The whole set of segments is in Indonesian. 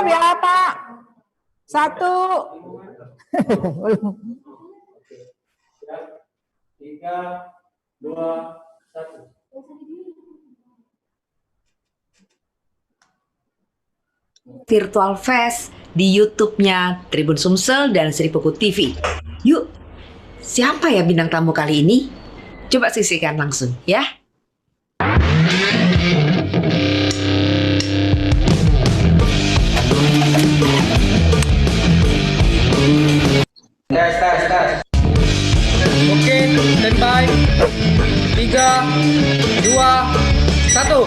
siap ya Pak? 1. Belum. 3, 2, 1. Virtual Fest di YouTube-nya Tribun Sumsel dan Seribuku TV. Yuk, siapa ya bintang tamu kali ini? Coba saksikan langsung ya. Tes. Oke, standby. 3, 2, 1.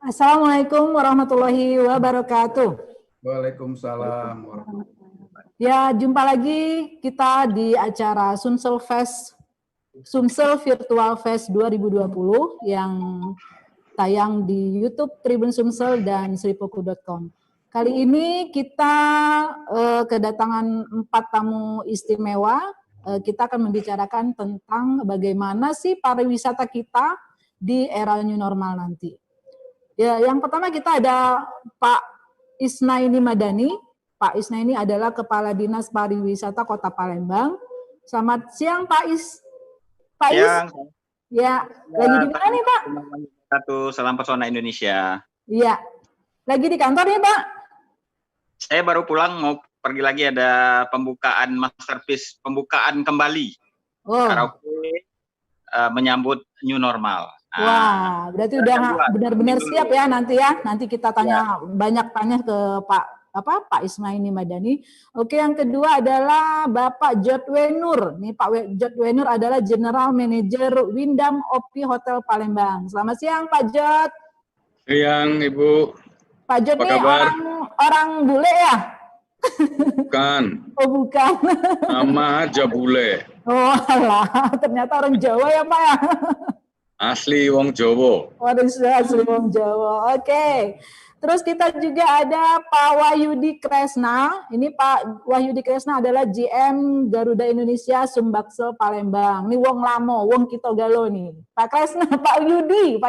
Assalamualaikum warahmatullahi wabarakatuh. Waalaikumsalam warahmatullahi wabarakatuh. Ya, jumpa lagi kita di acara Sumsel Virtual Fest 2020 yang tayang di YouTube Tribun Sumsel dan seribuku.com. Kali ini kita kedatangan 4 tamu istimewa. Kita akan membicarakan tentang bagaimana sih pariwisata kita di era new normal nanti. Ya, yang pertama kita ada Pak Isnaini Madani. Pak Isnaini adalah Kepala Dinas Pariwisata Kota Palembang. Selamat siang Pak Is. Pak Is. Ya, lagi di mana nih Pak? Salam Pesona Indonesia. Iya. Lagi di kantor nih Pak? Saya baru pulang, mau pergi lagi, ada pembukaan masterpiece, pembukaan kembali. Karaoke menyambut new normal. Wah, berarti udah benar-benar siap ya nanti ya. Nanti kita tanya banyak tanya ke Pak Isnaini Madani. Oke, yang kedua adalah Bapak Jodwe Nur. Nih Pak Jodwe Nur adalah General Manager Windam Opi Hotel Palembang. Selamat siang Pak Jod. Siang Ibu. Pak Jod nih orang bule ya? Bukan. Oh bukan. Nama aja bule. Oh alah, ternyata orang Jawa ya Pak ya? Asli wong Jawa. Waduh, asli wong Jawa. Oke. Terus kita juga ada Pak Wahyudi Kresna. Ini Pak Wahyudi Kresna adalah GM Garuda Indonesia Sumbaksel Palembang. Ini wong lamo, wong kita galo nih. Pak Kresna, Pak Yudi,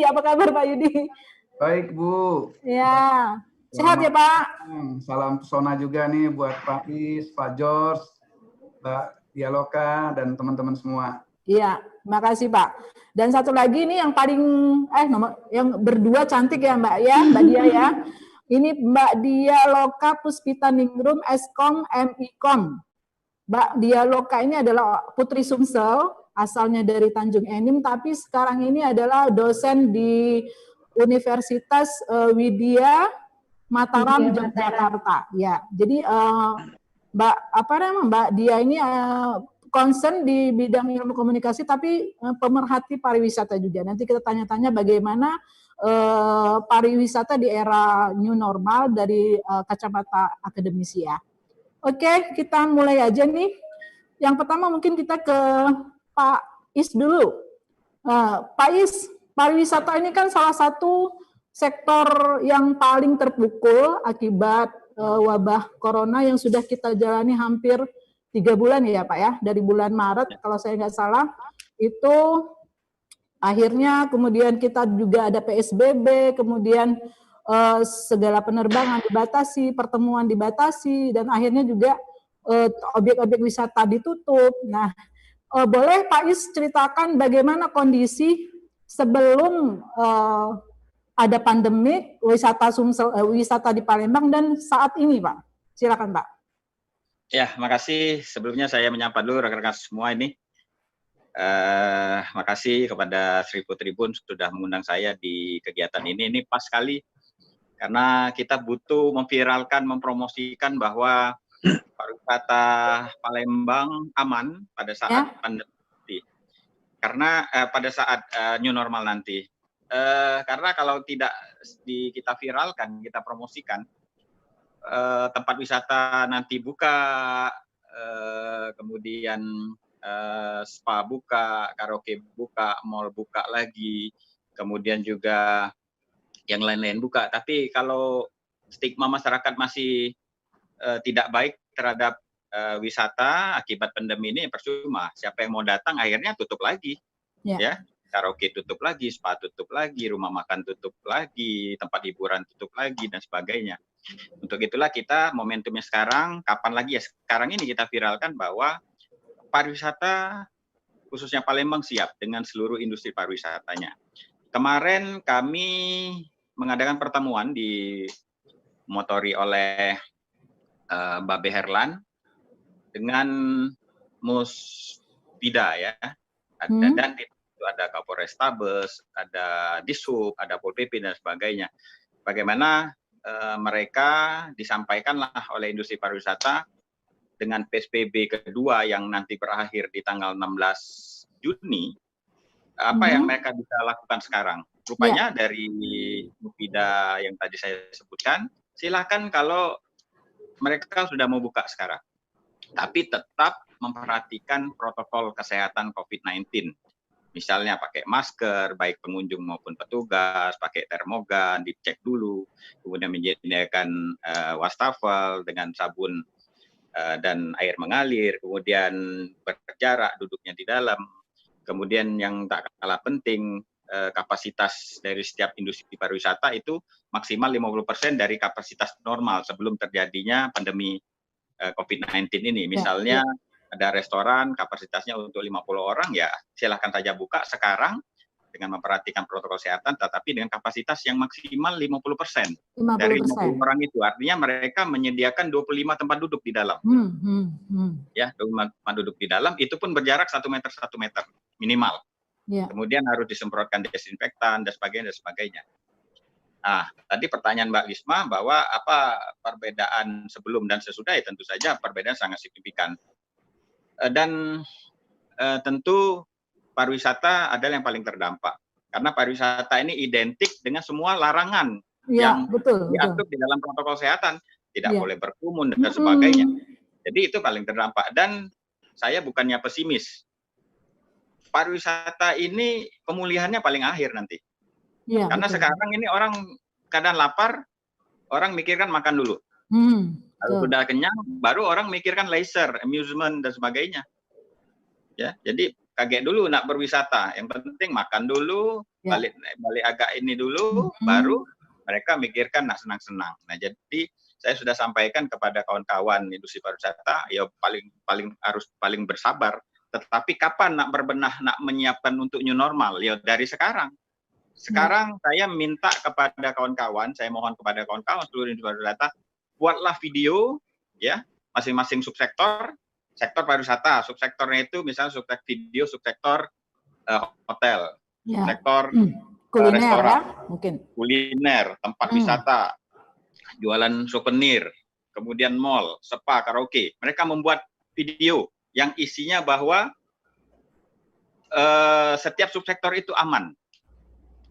apa kabar Pak Yudi? Baik Bu. Ya, sehat ya Pak. Salam pesona juga nih buat Pak Is, Pak George, Mbak Dialoka dan teman-teman semua. Iya, makasih Pak. Dan satu lagi nih yang paling yang berdua cantik ya Mbak ya, Mbak Dia ya. Ini Mbak Dia Loka Puspita Ningrum Eskom MIKOM. Mbak Dia Loka ini adalah putri Sumsel, asalnya dari Tanjung Enim, tapi sekarang ini adalah dosen di Universitas Widya Mataram Yogyakarta. Ya, jadi Mbak Dia ini concern di bidang ilmu komunikasi, tapi pemerhati pariwisata juga. Nanti kita tanya-tanya bagaimana pariwisata di era new normal dari kacamata akademisi ya. Oke, kita mulai aja nih. Yang pertama mungkin kita ke Pak Is dulu. Pak Is, pariwisata ini kan salah satu sektor yang paling terpukul akibat wabah corona yang sudah kita jalani hampir 3 bulan ya Pak ya, dari bulan Maret kalau saya nggak salah, itu akhirnya kemudian kita juga ada PSBB, kemudian segala penerbangan dibatasi, pertemuan dibatasi, dan akhirnya juga objek-objek wisata ditutup. Nah, boleh Pak Is ceritakan bagaimana kondisi sebelum ada pandemi wisata di Palembang dan saat ini Pak? Silakan Pak. Ya, makasih. Sebelumnya saya menyapa dulu rekan-rekan semua ini. Makasih kepada Seribu Tribun sudah mengundang saya di kegiatan ini. Ini pas sekali karena kita butuh memviralkan, mempromosikan bahwa pariwisata Palembang aman pada saat pandemi. Karena pada saat new normal nanti. Karena kalau tidak kita viralkan, kita promosikan, tempat wisata nanti buka, kemudian spa buka, karaoke buka, mall buka lagi, kemudian juga yang lain-lain buka. Tapi kalau stigma masyarakat masih tidak baik terhadap wisata akibat pandemi ini, percuma. Siapa yang mau datang akhirnya tutup lagi, ya. karaoke tutup lagi, spa tutup lagi, rumah makan tutup lagi, tempat hiburan tutup lagi, dan sebagainya. Untuk itulah kita momentumnya sekarang, kapan lagi ya, sekarang ini kita viralkan bahwa pariwisata khususnya Palembang siap dengan seluruh industri pariwisatanya. Kemarin kami mengadakan pertemuan dimotori oleh Mbak Beherlan dengan Musbida ya. Dan itu ada Kapolrestabes, ada Dishub, ada Pol PP dan sebagainya. Bagaimana mereka disampaikanlah oleh industri pariwisata dengan PSBB kedua yang nanti berakhir di tanggal 16 Juni, apa yang mereka bisa lakukan sekarang. Rupanya dari Musbida yang tadi saya sebutkan, silakan kalau mereka sudah mau buka sekarang. Tapi tetap memperhatikan protokol kesehatan COVID-19. Misalnya pakai masker, baik pengunjung maupun petugas, pakai termogan, dicek dulu, kemudian menyediakan wastafel dengan sabun dan air mengalir, kemudian berjarak duduknya di dalam. Kemudian yang tak kalah penting, kapasitas dari setiap industri pariwisata itu maksimal 50% dari kapasitas normal sebelum terjadinya pandemi COVID-19 ini. Misalnya ada restoran kapasitasnya untuk 50 orang, ya silahkan saja buka sekarang dengan memperhatikan protokol kesehatan, tetapi dengan kapasitas yang maksimal 50% dari 50 orang itu. Artinya mereka menyediakan 25 tempat duduk di dalam. Ya, 25 tempat duduk di dalam, itu pun berjarak 1 meter 1 meter minimal. Kemudian harus disemprotkan desinfektan dan sebagainya. Nah, tadi pertanyaan Mbak Lisma bahwa apa perbedaan sebelum dan sesudah, ya tentu saja perbedaan sangat signifikan. Dan tentu pariwisata adalah yang paling terdampak. Karena pariwisata ini identik dengan semua larangan yang diatur di dalam protokol kesehatan. Tidak boleh berkerumun dan sebagainya. Jadi itu paling terdampak. Dan saya bukannya pesimis. Pariwisata ini pemulihannya paling akhir nanti. Karena sekarang ini orang kadang lapar, orang mikirkan makan dulu. Kalau sudah kenyang, baru orang mikirkan leisure, amusement dan sebagainya. Ya, jadi kaget dulu nak berwisata. Yang penting makan dulu, balik agak ini dulu, baru mereka mikirkan nak senang-senang. Nah, jadi saya sudah sampaikan kepada kawan-kawan industri pariwisata, ya harus paling bersabar. Tetapi kapan nak berbenah, nak menyiapkan untuk new normal? Ya dari sekarang. Sekarang saya minta kepada kawan-kawan, saya mohon kepada kawan-kawan seluruh industri pariwisata, buatlah video, ya, masing-masing subsektor, sektor pariwisata, subsektornya itu misalnya subsektor video, subsektor hotel, sektor kuliner, restoran, mungkin kuliner, tempat wisata, jualan souvenir, kemudian mall, spa, karaoke. Mereka membuat video yang isinya bahwa setiap subsektor itu aman.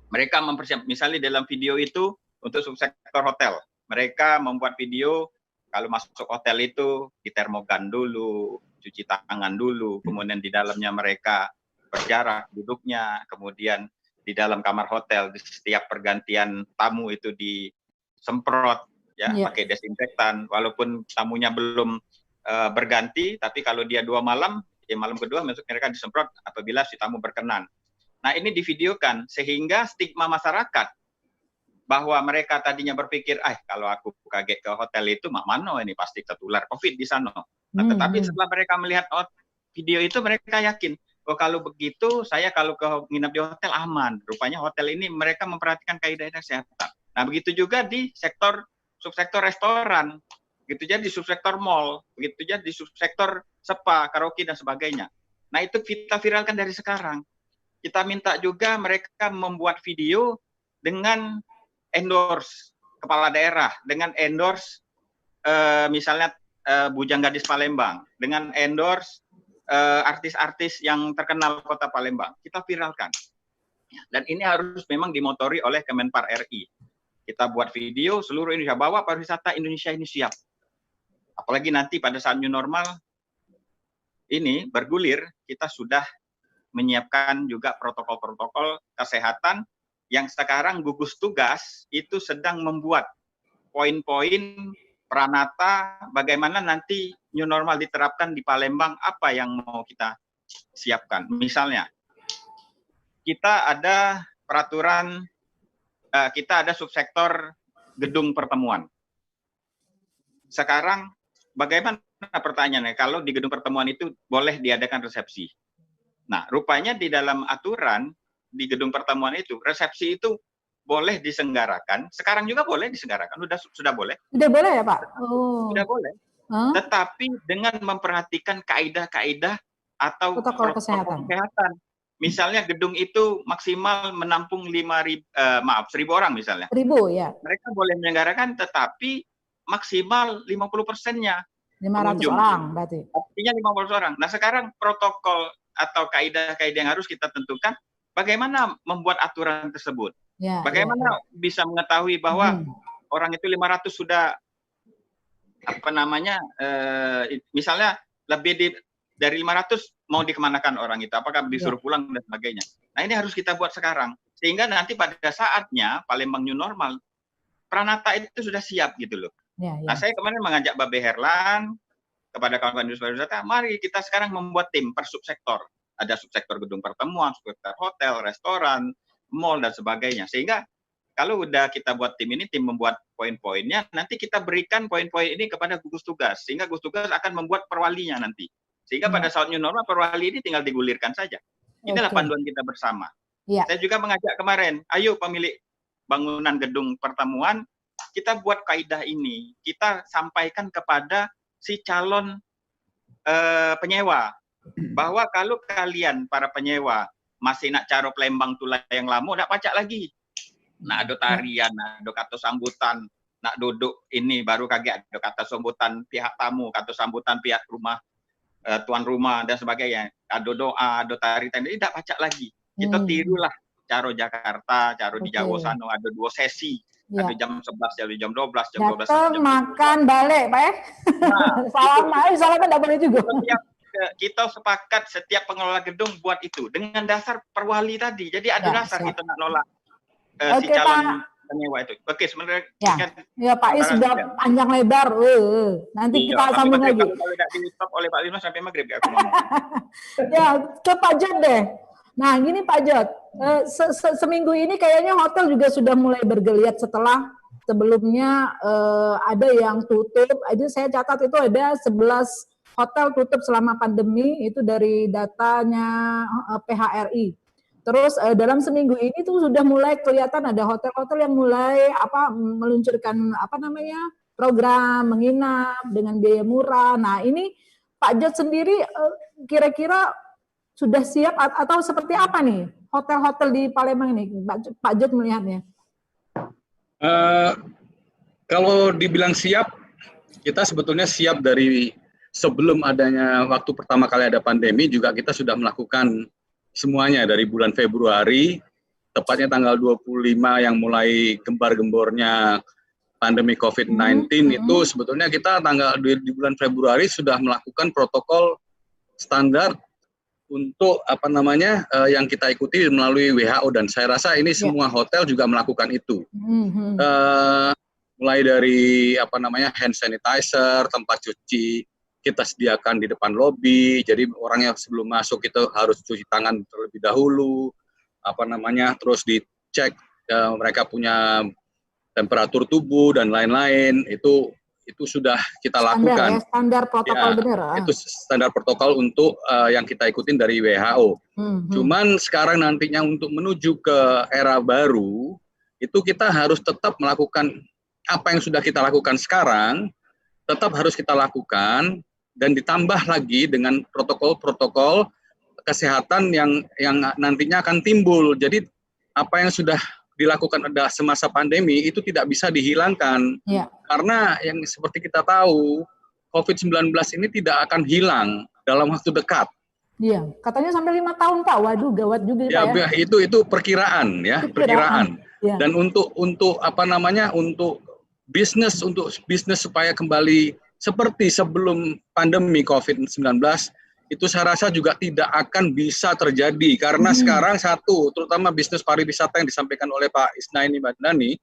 Mereka mempersiapkan, misalnya dalam video itu untuk subsektor hotel, mereka membuat video kalau masuk hotel itu di termogan dulu, cuci tangan dulu, kemudian di dalamnya mereka berjarak duduknya, kemudian di dalam kamar hotel di setiap pergantian tamu itu disemprot ya pakai desinfektan, walaupun tamunya belum berganti, tapi kalau dia 2 malam, ya malam kedua mereka disemprot apabila si tamu berkenan. Nah, ini divideokan sehingga stigma masyarakat bahwa mereka tadinya berpikir, kalau aku kaget ke hotel itu, mana ini pasti tertular COVID di sana. Nah, tetapi setelah mereka melihat video itu, mereka yakin, kalau begitu saya kalau nginap di hotel aman. Rupanya hotel ini mereka memperhatikan kaidah kesehatan. Nah, begitu juga di subsektor restoran, begitu juga di subsektor mall, begitu juga di subsektor spa, karaoke dan sebagainya. Nah, itu kita viralkan dari sekarang. Kita minta juga mereka membuat video dengan endorse kepala daerah, dengan endorse misalnya Bujang Gadis Palembang, dengan endorse artis-artis yang terkenal kota Palembang. Kita viralkan. Dan ini harus memang dimotori oleh Kemenpar RI. Kita buat video seluruh Indonesia, bahwa pariwisata Indonesia ini siap. Apalagi nanti pada saat new normal ini bergulir, kita sudah menyiapkan juga protokol-protokol kesehatan yang sekarang gugus tugas itu sedang membuat poin-poin pranata bagaimana nanti new normal diterapkan di Palembang, apa yang mau kita siapkan. Misalnya, kita ada peraturan, kita ada subsektor gedung pertemuan. Sekarang bagaimana pertanyaannya kalau di gedung pertemuan itu boleh diadakan resepsi? Nah, rupanya di dalam aturan di gedung pertemuan itu resepsi itu boleh diselenggarakan. Sekarang juga boleh diselenggarakan, sudah boleh. Sudah boleh ya Pak? Oh. Sudah boleh. Tetapi dengan memperhatikan kaidah-kaidah atau protokol kesehatan. Misalnya gedung itu maksimal menampung 1.000 orang misalnya. 1.000 ya. Mereka boleh menyelenggarakan tetapi maksimal 50%-nya. 500 orang berarti. Artinya 50 orang. Nah, sekarang protokol atau kaidah-kaidah yang harus kita tentukan bagaimana membuat aturan tersebut. Ya, bagaimana bisa mengetahui bahwa orang itu 500 sudah misalnya lebih dari 500 mau dikemanakan orang itu, apakah disuruh pulang dan sebagainya. Nah, ini harus kita buat sekarang sehingga nanti pada saatnya Palembang New Normal Pranata itu sudah siap gitu loh. Nah, saya kemarin mengajak Babe Herlan kepada kawan-kawan industri pariwisata, mari kita sekarang membuat tim per subsektor. Ada subsektor gedung pertemuan, subsektor hotel, restoran, mall dan sebagainya. Sehingga kalau udah kita buat tim ini, tim membuat poin-poinnya, nanti kita berikan poin-poin ini kepada gugus tugas, sehingga gugus tugas akan membuat perwalinya nanti. Sehingga pada saat new normal perwali ini tinggal digulirkan saja. Inilah panduan kita bersama. Saya juga mengajak kemarin, ayo pemilik bangunan gedung pertemuan, kita buat kaidah ini, kita sampaikan kepada si calon penyewa bahwa kalau kalian para penyewa masih nak caro Palembang tulah yang lama, nak pacak lagi. Nak ada tarian, nak ada kata sambutan, nak duduk ini baru kaget ada kata sambutan pihak tamu, kata sambutan pihak rumah, tuan rumah dan sebagainya. Ada doa, ada tarian, ini tidak pacak lagi. Kita tirulah caro Jakarta, caro di Jawa sana, ada 2 sesi. Ada jam 11, ada jam 12, jam 12. Datang, makan, balik, Pak. Salam tidak boleh juga. Kita sepakat setiap pengelola gedung buat itu dengan dasar perwali tadi. Jadi ada dasar kita nak nolak si calon penyewa itu. Oke, sebenarnya ya Pak Is sudah panjang lebar. Nanti kita sambung lagi. Kalau tidak di stop oleh Pak Lino sampai maghrib aku ngomong. Ya, ke Pak Jod deh. Nah, gini Pak Jod, seminggu ini kayaknya hotel juga sudah mulai bergeliat setelah sebelumnya ada yang tutup. Aja saya catat itu ada 11 hotel tutup selama pandemi, itu dari datanya PHRI. Terus dalam seminggu ini tuh sudah mulai kelihatan ada hotel-hotel yang mulai meluncurkan program menginap dengan biaya murah. Nah, ini Pak Jod sendiri kira-kira sudah siap atau seperti apa nih hotel-hotel di Palembang ini, Pak Jod melihatnya? Kalau dibilang siap, kita sebetulnya siap dari sebelum adanya waktu pertama kali ada pandemi juga kita sudah melakukan semuanya dari bulan Februari, tepatnya tanggal 25 yang mulai gembar-gembornya pandemi COVID-19 itu sebetulnya kita di bulan Februari sudah melakukan protokol standar untuk yang kita ikuti melalui WHO dan saya rasa ini semua hotel juga melakukan itu. Mulai dari hand sanitizer, tempat cuci kita sediakan di depan lobi, jadi orang yang sebelum masuk itu harus cuci tangan terlebih dahulu, terus dicek mereka punya temperatur tubuh dan lain-lain, itu sudah kita lakukan. Standar protokol benar. Itu standar protokol untuk yang kita ikutin dari WHO. Cuman sekarang nantinya untuk menuju ke era baru, itu kita harus tetap melakukan apa yang sudah kita lakukan sekarang, tetap harus kita lakukan, dan ditambah lagi dengan protokol-protokol kesehatan yang nantinya akan timbul. Jadi apa yang sudah dilakukan pada semasa pandemi itu tidak bisa dihilangkan. Karena yang seperti kita tahu, COVID-19 ini tidak akan hilang dalam waktu dekat. Iya, katanya sampai 5 tahun Pak. Waduh, gawat juga ya. Ya, itu perkiraan ya, perkiraan. Ya. Dan untuk bisnis supaya kembali seperti sebelum pandemi COVID-19 itu saya rasa juga tidak akan bisa terjadi karena sekarang terutama bisnis pariwisata yang disampaikan oleh Pak Isnaini Badani,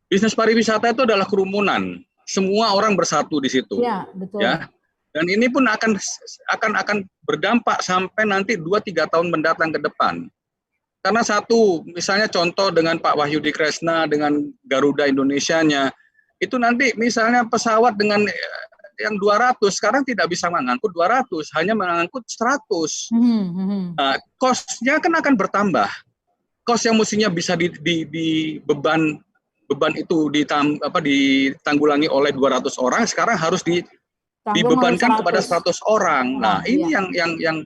bisnis pariwisata itu adalah kerumunan, semua orang bersatu di situ, betul. Ya, dan ini pun akan berdampak sampai nanti 2-3 tahun mendatang ke depan. Karena satu, misalnya contoh dengan Pak Wahyudi Kresna dengan Garuda Indonesianya, itu nanti misalnya pesawat dengan yang 200 sekarang tidak bisa mengangkut 200, hanya mengangkut 100. Nah, cost-nya kan akan bertambah. Cost yang mestinya bisa beban itu ditanggulangi oleh 200 orang, sekarang harus dibebankan kepada 100 orang. Nah, ini yang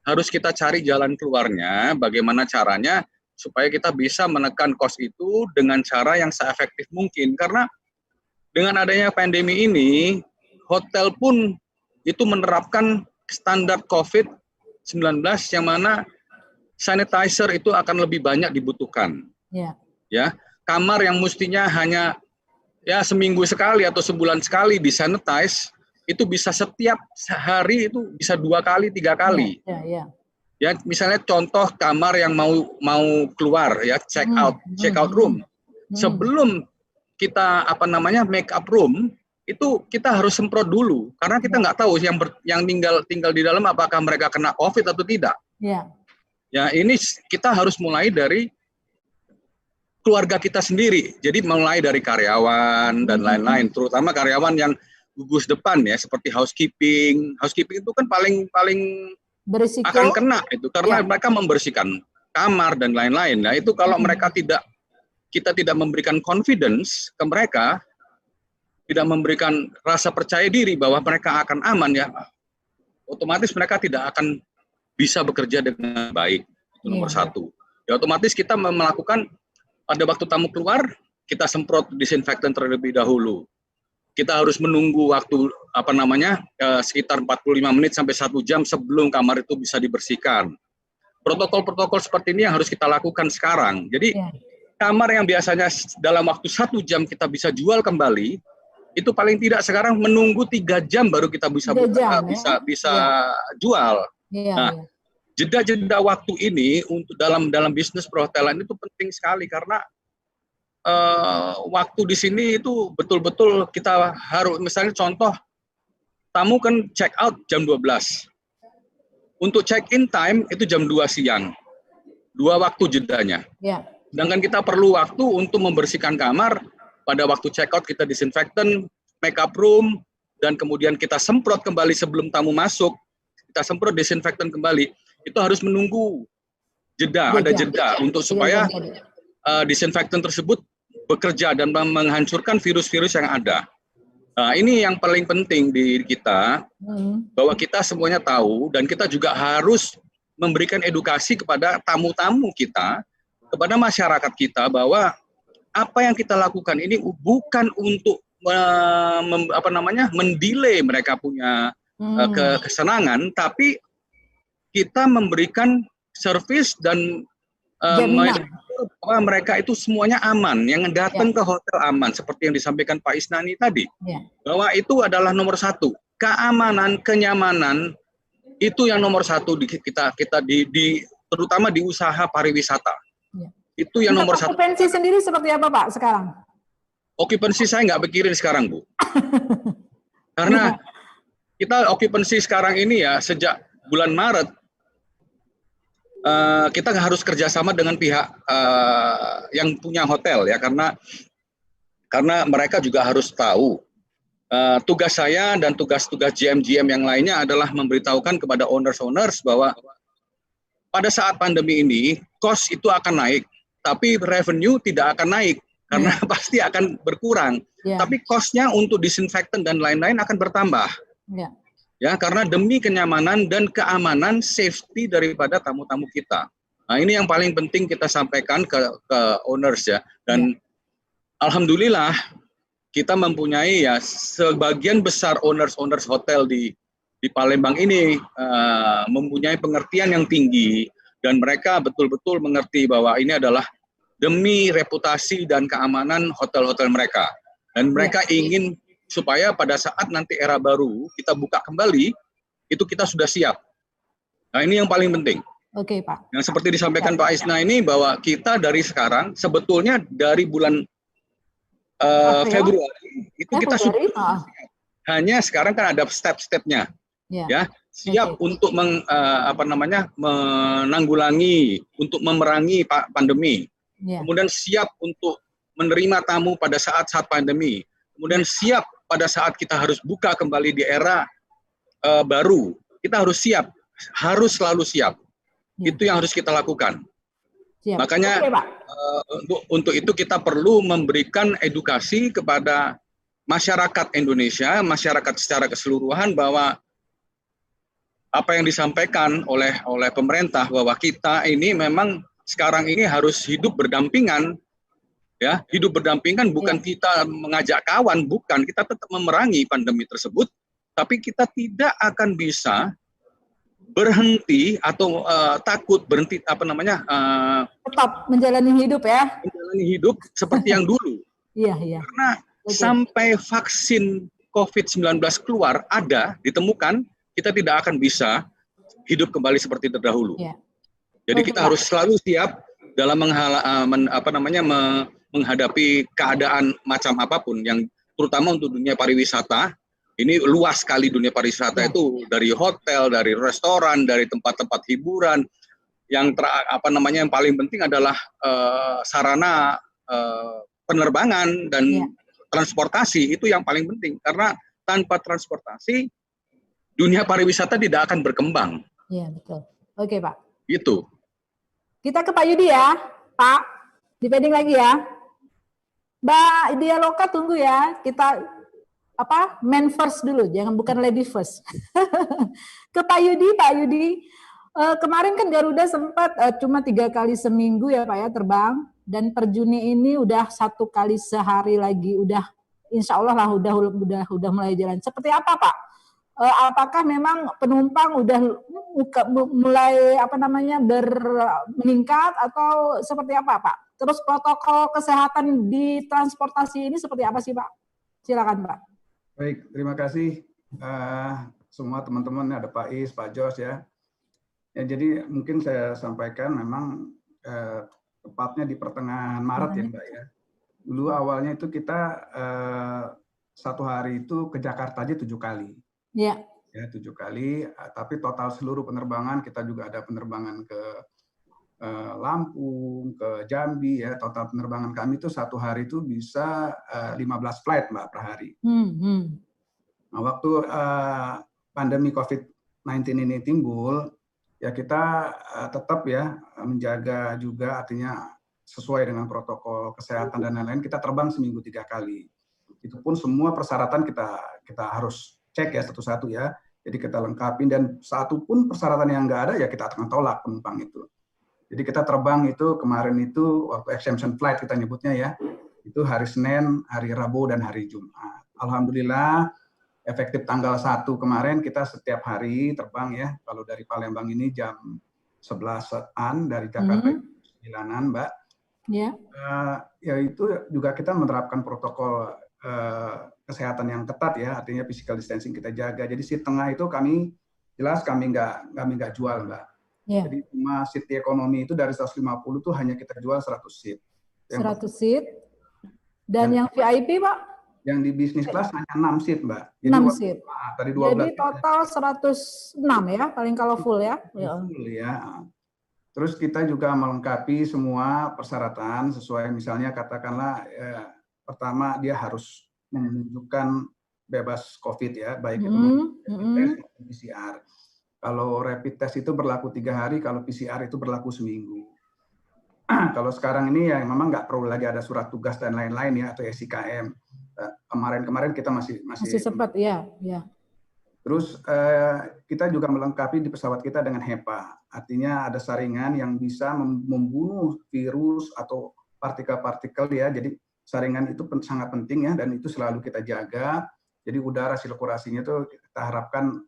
harus kita cari jalan keluarnya, bagaimana caranya supaya kita bisa menekan cost itu dengan cara yang seefektif mungkin. Karena dengan adanya pandemi ini, hotel pun itu menerapkan standar COVID-19 yang mana sanitizer itu akan lebih banyak dibutuhkan. Ya, kamar yang mestinya hanya ya seminggu sekali atau sebulan sekali disanitize, itu bisa setiap hari itu bisa 2 kali, 3 kali. Ya, misalnya contoh kamar yang mau keluar ya, check out room. Sebelum kita make up room, itu kita harus semprot dulu karena kita nggak tahu yang tinggal di dalam apakah mereka kena COVID atau tidak. Ya, ini kita harus mulai dari keluarga kita sendiri. Jadi mulai dari karyawan dan lain-lain, terutama karyawan yang gugus depan ya, seperti housekeeping. Housekeeping itu kan paling berisiko, akan kena itu karena mereka membersihkan kamar dan lain-lain. Nah, itu kalau kita tidak memberikan confidence ke mereka, tidak memberikan rasa percaya diri bahwa mereka akan aman ya, otomatis mereka tidak akan bisa bekerja dengan baik. Itu nomor satu. Ya, otomatis kita melakukan pada waktu tamu keluar, kita semprot disinfektan terlebih dahulu. Kita harus menunggu waktu sekitar 45 menit sampai 1 jam sebelum kamar itu bisa dibersihkan. Protokol-protokol seperti ini yang harus kita lakukan sekarang. Jadi kamar yang biasanya dalam waktu 1 jam kita bisa jual kembali, itu paling tidak sekarang menunggu 3 jam baru kita bisa jual. Nah, jeda-jeda waktu ini untuk dalam bisnis perhotelan itu penting sekali karena waktu di sini itu betul-betul kita harus, misalnya contoh, tamu kan check out jam 12. Untuk check in time itu jam 2 siang. 2 waktu jedanya. Sedangkan kita perlu waktu untuk membersihkan kamar, pada waktu check out kita disinfektan, make up room, dan kemudian kita semprot kembali sebelum tamu masuk, kita semprot disinfektan kembali. Itu harus menunggu ada jeda untuk supaya disinfektan tersebut bekerja dan menghancurkan virus-virus yang ada. Nah, ini yang paling penting di kita, bahwa kita semuanya tahu dan kita juga harus memberikan edukasi kepada tamu-tamu kita, kepada masyarakat kita bahwa apa yang kita lakukan ini bukan untuk mendelay mereka punya kesenangan, tapi kita memberikan servis dan bahwa mereka itu semuanya aman, yang datang ke hotel aman, seperti yang disampaikan Pak Isnani tadi, bahwa itu adalah nomor 1, keamanan, kenyamanan itu yang nomor 1 kita terutama di usaha pariwisata, itu yang nomor 1. Okupansi sendiri seperti apa Pak sekarang? Okupansi saya nggak pikirin sekarang Bu, karena kita okupansi sekarang ini ya sejak bulan Maret. Kita harus kerjasama dengan pihak yang punya hotel ya, karena mereka juga harus tahu. Tugas saya dan tugas-tugas GM yang lainnya adalah memberitahukan kepada owners bahwa pada saat pandemi ini cost itu akan naik, tapi revenue tidak akan naik karena pasti akan berkurang. Tapi cost-nya untuk disinfektan dan lain-lain akan bertambah. Ya, karena demi kenyamanan dan keamanan safety daripada tamu-tamu kita. Nah, ini yang paling penting kita sampaikan ke owners ya. Dan alhamdulillah kita mempunyai ya sebagian besar owners hotel di Palembang ini mempunyai pengertian yang tinggi dan mereka betul-betul mengerti bahwa ini adalah demi reputasi dan keamanan hotel-hotel mereka. Dan mereka ingin supaya pada saat nanti era baru kita buka kembali, itu kita sudah siap. Nah, ini yang paling penting. Oke, Pak. Yang seperti disampaikan Pak Isna ini, bahwa kita dari sekarang, sebetulnya dari bulan Februari, itu kita sudah siap. Hanya sekarang kan ada step-stepnya. ya, siap untuk menanggulangi, untuk memerangi pandemi. Kemudian siap untuk menerima tamu pada saat-saat pandemi. Kemudian siap pada saat kita harus buka kembali di era baru. Kita harus siap, harus selalu siap. Itu yang harus kita lakukan. Makanya untuk itu kita perlu memberikan edukasi kepada masyarakat Indonesia, masyarakat secara keseluruhan, bahwa apa yang disampaikan oleh pemerintah bahwa kita ini memang sekarang ini harus hidup berdampingan, ya, hidup berdampingan, bukan kita mengajak kawan, bukan, kita tetap memerangi pandemi tersebut, tapi kita tidak akan bisa berhenti atau takut berhenti tetap menjalani hidup, ya, menjalani hidup seperti yang dulu. Karena sampai vaksin COVID-19 keluar, ditemukan, kita tidak akan bisa hidup kembali seperti terdahulu. Jadi kita harus selalu siap dalam menghadapi keadaan macam apapun, yang terutama untuk dunia pariwisata. Ini luas sekali dunia pariwisata, itu dari hotel, dari restoran, dari tempat-tempat hiburan. Yang yang paling penting adalah sarana penerbangan dan transportasi, itu yang paling penting, karena tanpa transportasi dunia pariwisata tidak akan berkembang. Iya, betul. Oke, Pak. Itu. Kita ke Pak Yudi ya, Pak. Dipending lagi ya. Mbak Dialoka tunggu ya. Kita men first dulu, bukan lady first. Ke Pak Yudi, kemarin kan Garuda sempat cuma 3 kali seminggu ya Pak ya terbang, dan per Juni ini udah 1 kali sehari lagi, udah insya Allah lah udah mulai jalan. Seperti apa Pak? Apakah memang penumpang udah mulai meningkat atau seperti apa Pak? Terus protokol kesehatan di transportasi ini seperti apa sih Pak? Silakan Pak. Baik, terima kasih semua teman-teman, ada Pak Is, Pak Jos ya. Jadi mungkin saya sampaikan memang tepatnya di pertengahan Maret ya Mbak ya. Dulu awalnya itu kita 1 hari itu ke Jakarta aja 7 kali. Ya 7 kali, tapi total seluruh penerbangan kita juga ada penerbangan ke Lampung, ke Jambi ya. Total penerbangan kami itu 1 hari itu bisa 15 flight Mbak per hari. Nah, waktu pandemi COVID-19 ini timbul, ya kita tetap ya menjaga juga, artinya sesuai dengan protokol kesehatan dan lain-lain, kita terbang seminggu 3 kali. Itu pun semua persyaratan kita harus cek ya satu-satu ya. Jadi kita lengkapin, dan satu pun persyaratan yang nggak ada ya kita akan tolak penumpang itu. Jadi kita terbang itu kemarin itu waktu exemption flight kita nyebutnya ya, itu hari Senin, hari Rabu, dan hari Jumat. Alhamdulillah efektif tanggal 1 kemarin kita setiap hari terbang ya. Kalau dari Palembang ini jam 11-an, dari Jakarta 9-an Mbak. Ya itu juga kita menerapkan protokol kesehatan yang ketat ya, artinya physical distancing kita jaga. Jadi seat tengah itu kami nggak jual Mbak. Jadi cuma seat di ekonomi itu dari 150 tuh hanya kita jual 100 seat. 100 seat. Dan yang VIP Pak? Yang di bisnis kelas hanya 6 seat Mbak. Jadi 6 seat. Dari 12 jadi total 106 ya, paling kalau full ya. Full ya. Terus kita juga melengkapi semua persyaratan sesuai, misalnya katakanlah pertama dia harus menunjukkan bebas COVID ya, baik itu rapid test maupun PCR. Kalau rapid test itu berlaku 3 hari, kalau PCR itu berlaku seminggu. Kalau sekarang ini ya memang nggak perlu lagi ada surat tugas dan lain-lain ya, atau SIKM. Kemarin kita masih sempat ya. Terus kita juga melengkapi di pesawat kita dengan HEPA, artinya ada saringan yang bisa membunuh virus atau partikel-partikel ya. Jadi saringan itu sangat penting ya, dan itu selalu kita jaga. Jadi udara sirkulasinya itu kita harapkan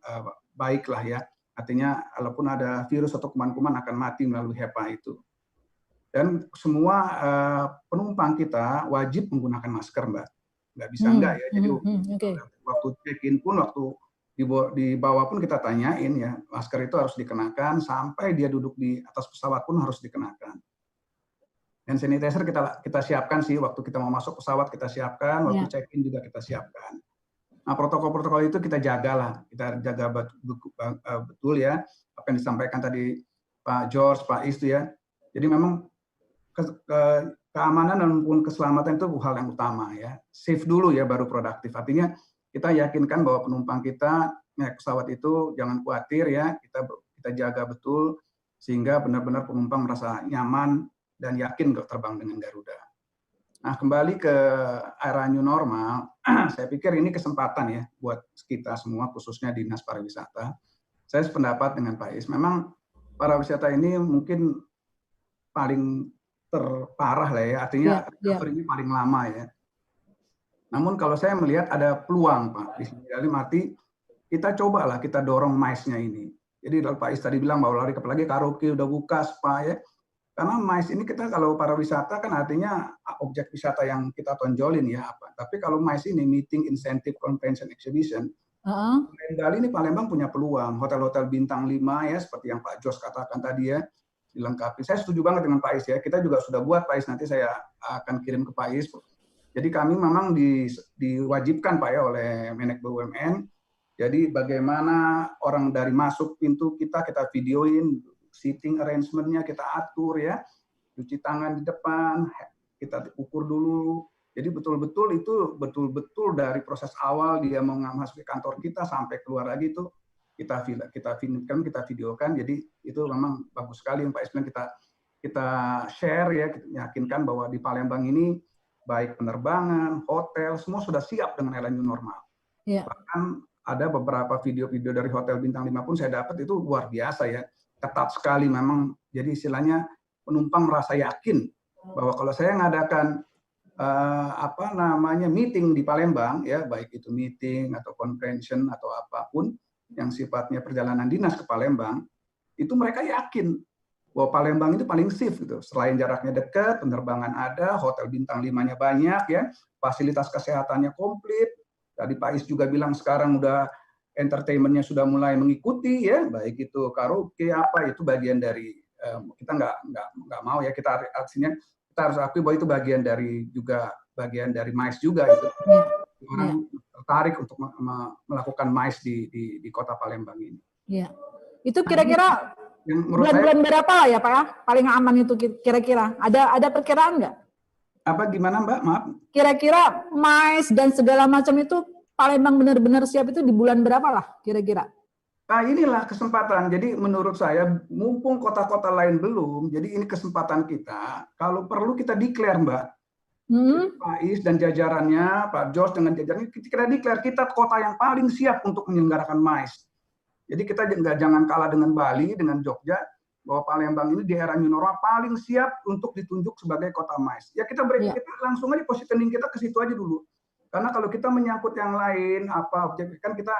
baik lah ya. Artinya walaupun ada virus atau kuman-kuman akan mati melalui HEPA itu. Dan semua penumpang kita wajib menggunakan masker Mbak. Nggak bisa enggak ya. Jadi waktu check-in pun, waktu di bawah pun kita tanyain ya, masker itu harus dikenakan, sampai dia duduk di atas pesawat pun harus dikenakan. Hand sanitizer kita siapkan sih, waktu kita mau masuk pesawat kita siapkan, waktu check-in juga kita siapkan. Nah, Nah, protokol-protokol itu kita jagalah, kita jaga betul ya apa yang disampaikan tadi Pak George, Pak Is ya. Jadi memang keamanan maupun keselamatan itu hal yang utama ya. Safe dulu ya baru produktif. Artinya kita yakinkan bahwa penumpang kita naik pesawat itu jangan khawatir ya, kita jaga betul sehingga benar-benar penumpang merasa nyaman dan yakin kalau terbang dengan Garuda. Nah, kembali ke era new normal, saya pikir ini kesempatan ya buat kita semua, khususnya Dinas Pariwisata. Saya sependapat dengan Pak Is, memang pariwisata ini mungkin paling terparah lah ya, artinya recovery-nya paling lama ya. Namun kalau saya melihat ada peluang Pak, dalam arti kita cobalah kita dorong MICE-nya ini. Jadi kalau Pak Is tadi bilang bahwa lari apalagi karaoke udah buka, spa ya. Karena MICE ini kita kalau pariwisata kan artinya objek wisata yang kita tonjolin ya apa. Tapi kalau MICE ini meeting, incentive, convention, exhibition, Bali ini Palembang punya peluang. Hotel-hotel bintang 5 ya seperti yang Pak Jos katakan tadi ya dilengkapi. Saya setuju banget dengan Pak Is ya. Kita juga sudah buat Pak Is, nanti saya akan kirim ke Pak Is. Jadi kami memang diwajibkan Pak ya oleh Menek BUMN. Jadi bagaimana orang dari masuk pintu kita videoin, seating arrangement-nya kita atur ya, cuci tangan di depan, kita ukur dulu. Jadi betul-betul itu betul-betul dari proses awal dia mau masuk ke kantor kita sampai keluar lagi itu kita videokan. Jadi itu memang bagus sekali yang Pak Isman kita share ya, kita yakinkan bahwa di Palembang ini baik penerbangan, hotel, semua sudah siap dengan era new normal. Yeah. Bahkan ada beberapa video-video dari hotel bintang 5 pun saya dapat itu luar biasa ya, ketat sekali memang. Jadi istilahnya penumpang merasa yakin bahwa kalau saya ngadakan meeting di Palembang ya, baik itu meeting atau convention atau apapun yang sifatnya perjalanan dinas ke Palembang, itu mereka yakin bahwa Palembang itu paling safe gitu. Selain jaraknya dekat, penerbangan ada, hotel bintang 5-nya banyak ya, fasilitas kesehatannya komplit. Tadi Pak Is juga bilang sekarang udah entertainment-nya sudah mulai mengikuti ya, baik itu karaoke apa itu bagian dari kita nggak mau ya, kita artinya kita harus akui bahwa itu bagian dari MICE juga itu. Orang tertarik untuk melakukan MICE di Kota Palembang ini. Iya. Itu kira-kira bulan-bulan berapa lah ya Pak ya? Paling aman itu kira-kira. Ada perkiraan nggak? Apa gimana Mbak? Maaf. Kira-kira MICE dan segala macam itu Palembang benar-benar siap itu di bulan berapa lah kira-kira? Nah inilah kesempatan. Jadi menurut saya mumpung kota-kota lain belum, jadi ini kesempatan kita. Kalau perlu kita declare Mbak. Pak Is dan jajarannya, Pak George dengan jajarannya, kita declare kita kota yang paling siap untuk menyelenggarakan MICE. Jadi kita jangan kalah dengan Bali, dengan Jogja, bahwa Palembang ini di era new normal paling siap untuk ditunjuk sebagai kota MICE. Ya kita kita langsung aja positioning kita ke situ aja dulu. Karena kalau kita menyangkut yang lain, kan kita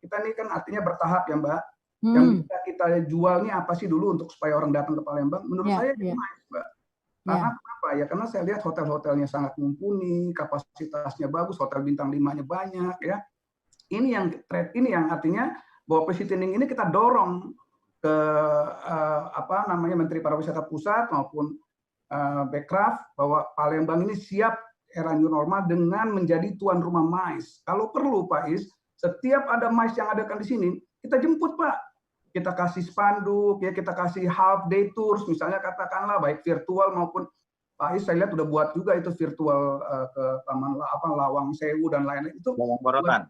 ini kan artinya bertahap ya Mbak. Yang kita jual nih apa sih dulu untuk supaya orang datang ke Palembang? Menurut saya MICE Mbak. Karena apa ya? Karena saya lihat hotel-hotelnya sangat mumpuni, kapasitasnya bagus, hotel bintang 5-nya banyak ya. Ini yang artinya bahwa positioning ini kita dorong ke Menteri Pariwisata Pusat maupun Bekraf bahwa Palembang ini siap era new normal dengan menjadi tuan rumah MICE. Kalau perlu Pak Is, setiap ada MICE yang adakan di sini, kita jemput Pak. Kita kasih spanduk, ya kita kasih half day tours, misalnya katakanlah baik virtual maupun Pak Is saya lihat udah buat juga itu virtual ke Taman Lawang Sewu dan lain-lain itu. Lawang Borotan.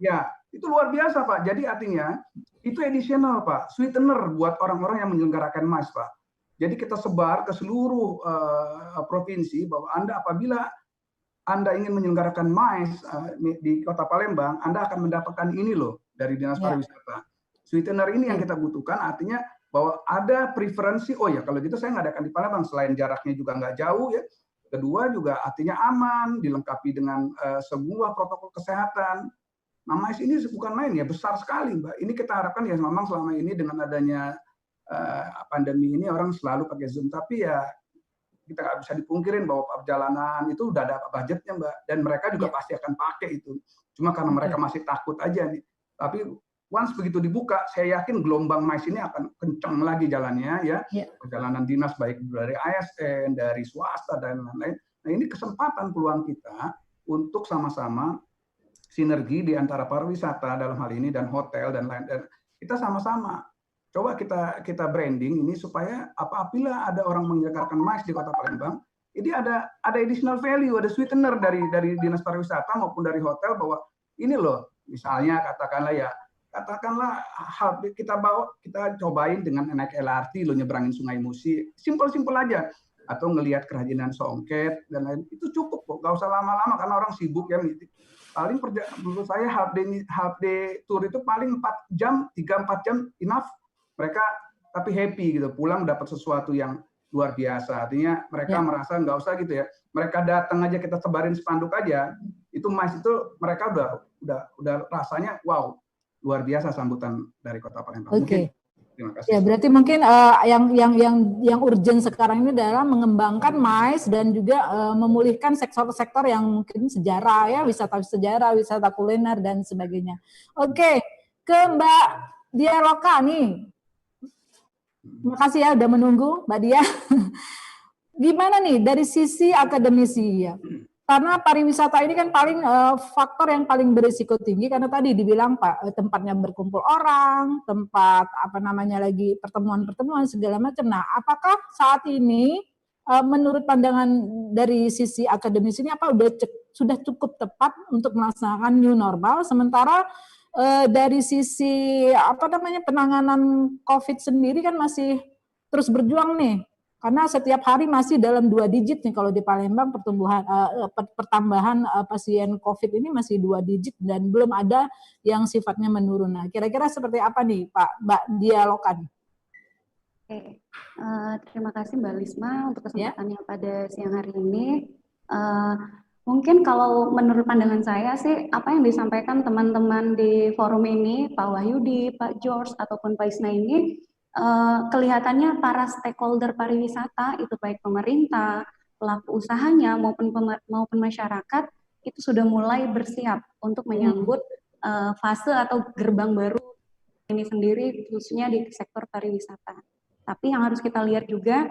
Ya, itu luar biasa Pak. Jadi artinya itu additional Pak, sweetener buat orang-orang yang menyelenggarakan MICE Pak. Jadi kita sebar ke seluruh provinsi bahwa apabila Anda ingin menyelenggarakan MICE di Kota Palembang, Anda akan mendapatkan ini loh dari Dinas Pariwisata. Sweetener ini yang kita butuhkan, artinya bahwa ada preferensi, oh ya kalau gitu saya ngadakan di Palembang, selain jaraknya juga nggak jauh ya. Kedua juga artinya aman, dilengkapi dengan sebuah protokol kesehatan. Nah, MICE ini bukan main ya, besar sekali Mbak. Ini kita harapkan ya memang selama ini dengan adanya pandemi ini orang selalu pakai Zoom, tapi ya kita nggak bisa dipungkirin bahwa perjalanan itu udah ada budgetnya Mbak, dan mereka juga pasti akan pakai itu. Cuma karena mereka masih takut aja nih. Tapi once begitu dibuka, saya yakin gelombang MICE ini akan kencang lagi jalannya ya. Perjalanan dinas baik dari ASN, dari swasta dan lain-lain. Nah ini kesempatan peluang kita untuk sama-sama sinergi di antara pariwisata dalam hal ini dan hotel dan lain, dan kita sama-sama coba kita branding ini supaya apabila ada orang menyegarkan MICE di Kota Palembang, ini ada additional value, ada sweetener dari dinas pariwisata maupun dari hotel bahwa ini loh, misalnya katakanlah kita cobain dengan naik LRT lo nyebrangin Sungai Musi, simple aja, atau ngelihat kerajinan songket dan lain, itu cukup kok, nggak usah lama-lama karena orang sibuk ya. Paling menurut saya half day tour itu paling 4 jam, 3-4 jam enough, mereka tapi happy gitu, pulang dapat sesuatu yang luar biasa. Artinya mereka merasa nggak usah gitu ya, mereka datang aja kita sebarin spanduk aja, itu MICE itu mereka udah rasanya wow, luar biasa sambutan dari Kota Palembang. Mungkin terima kasih. Ya, berarti mungkin yang urgent sekarang ini adalah mengembangkan MICE dan juga memulihkan sektor-sektor yang mungkin sejarah ya, wisata sejarah, wisata kuliner dan sebagainya. Oke, ke Mbak Dia Loka nih. Makasih ya udah menunggu Mbak Dia. Gimana nih dari sisi akademisi ya? Karena pariwisata ini kan paling faktor yang paling berisiko tinggi karena tadi dibilang Pak, tempatnya berkumpul orang, tempat lagi pertemuan-pertemuan segala macam. Nah, apakah saat ini menurut pandangan dari sisi akademis ini sudah cukup tepat untuk melaksanakan new normal, sementara dari sisi penanganan COVID sendiri kan masih terus berjuang nih. Karena setiap hari masih dalam 2 digit nih kalau di Palembang pertambahan pasien COVID ini masih 2 digit dan belum ada yang sifatnya menurun. Nah, kira-kira seperti apa nih Mbak Dia Loka? Oke, terima kasih Mbak Lisma untuk kesempatannya pada siang hari ini. Mungkin kalau menurut pandangan saya sih, apa yang disampaikan teman-teman di forum ini, Pak Wahyudi, Pak George, ataupun Pak Isna ini, kelihatannya para stakeholder pariwisata itu baik pemerintah, pelaku usahanya maupun masyarakat itu sudah mulai bersiap untuk menyambut fase atau gerbang baru ini sendiri khususnya di sektor pariwisata. Tapi yang harus kita lihat juga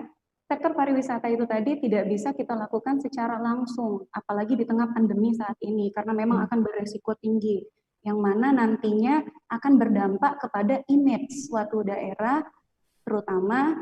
sektor pariwisata itu tadi tidak bisa kita lakukan secara langsung apalagi di tengah pandemi saat ini karena memang akan beresiko tinggi. Yang mana nantinya akan berdampak kepada image suatu daerah, terutama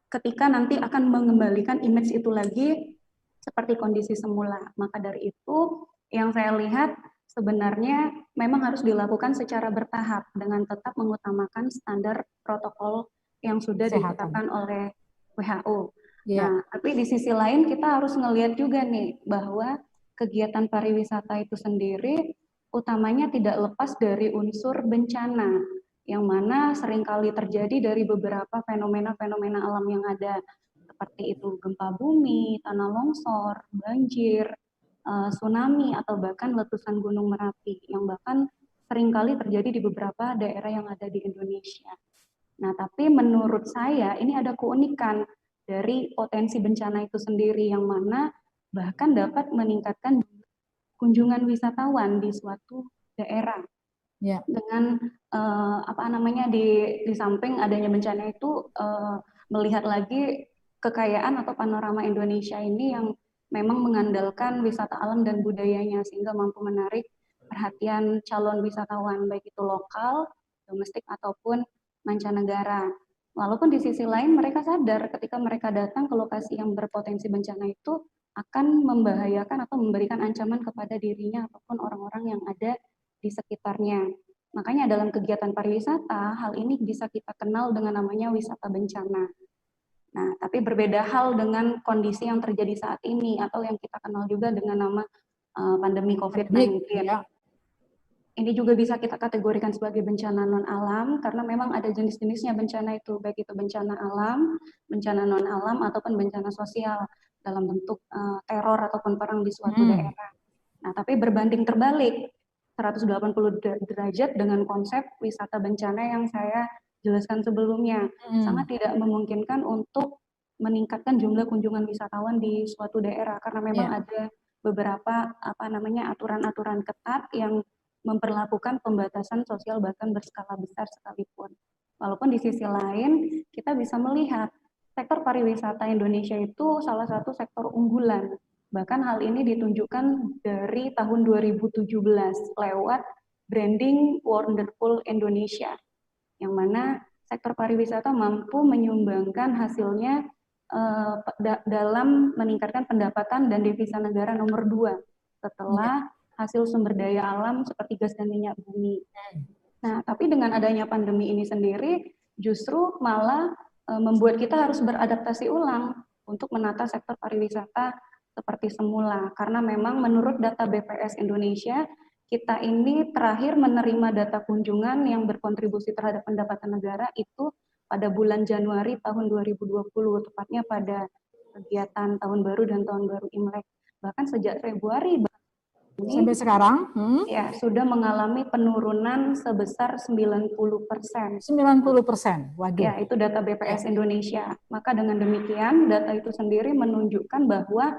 ketika nanti akan mengembalikan image itu lagi seperti kondisi semula. Maka dari itu, yang saya lihat sebenarnya memang harus dilakukan secara bertahap dengan tetap mengutamakan standar protokol yang sudah ditetapkan oleh WHO. Nah, tapi di sisi lain kita harus ngelihat juga nih bahwa kegiatan pariwisata itu sendiri utamanya tidak lepas dari unsur bencana, yang mana seringkali terjadi dari beberapa fenomena-fenomena alam yang ada, seperti itu gempa bumi, tanah longsor, banjir, tsunami, atau bahkan letusan Gunung Merapi, yang bahkan seringkali terjadi di beberapa daerah yang ada di Indonesia. Nah, tapi menurut saya ini ada keunikan dari potensi bencana itu sendiri, yang mana bahkan dapat meningkatkan kunjungan wisatawan di suatu daerah. Dengan di samping adanya bencana itu melihat lagi kekayaan atau panorama Indonesia ini yang memang mengandalkan wisata alam dan budayanya sehingga mampu menarik perhatian calon wisatawan baik itu lokal, domestik ataupun mancanegara. Walaupun di sisi lain mereka sadar ketika mereka datang ke lokasi yang berpotensi bencana itu akan membahayakan atau memberikan ancaman kepada dirinya ataupun orang-orang yang ada di sekitarnya. Makanya dalam kegiatan pariwisata, hal ini bisa kita kenal dengan namanya wisata bencana. Nah, tapi berbeda hal dengan kondisi yang terjadi saat ini atau yang kita kenal juga dengan nama pandemi COVID-19. Ini juga bisa kita kategorikan sebagai bencana non-alam karena memang ada jenis-jenisnya bencana itu, baik itu bencana alam, bencana non-alam, ataupun bencana sosial dalam bentuk teror ataupun perang di suatu daerah. Nah, tapi berbanding terbalik 180 derajat dengan konsep wisata bencana yang saya jelaskan sebelumnya. Sangat tidak memungkinkan untuk meningkatkan jumlah kunjungan wisatawan di suatu daerah karena memang ada beberapa aturan-aturan ketat yang memperlakukan pembatasan sosial bahkan berskala besar sekalipun. Walaupun di sisi lain kita bisa melihat sektor pariwisata Indonesia itu salah satu sektor unggulan Bahkan hal ini ditunjukkan dari tahun 2017 lewat branding Wonderful Indonesia, yang mana sektor pariwisata mampu menyumbangkan hasilnya dalam meningkatkan pendapatan dan devisa negara nomor 2 setelah hasil sumber daya alam seperti gas dan minyak bumi. Nah, tapi dengan adanya pandemi ini sendiri justru malah membuat kita harus beradaptasi ulang untuk menata sektor pariwisata seperti semula. Karena memang menurut data BPS Indonesia, kita ini terakhir menerima data kunjungan yang berkontribusi terhadap pendapatan negara itu pada bulan Januari tahun 2020, tepatnya pada kegiatan Tahun Baru dan Tahun Baru Imlek. Bahkan sejak Februari sampai sekarang ya sudah mengalami penurunan sebesar 90%. 90%, waduh. Ya, itu data BPS Indonesia. Maka dengan demikian, data itu sendiri menunjukkan bahwa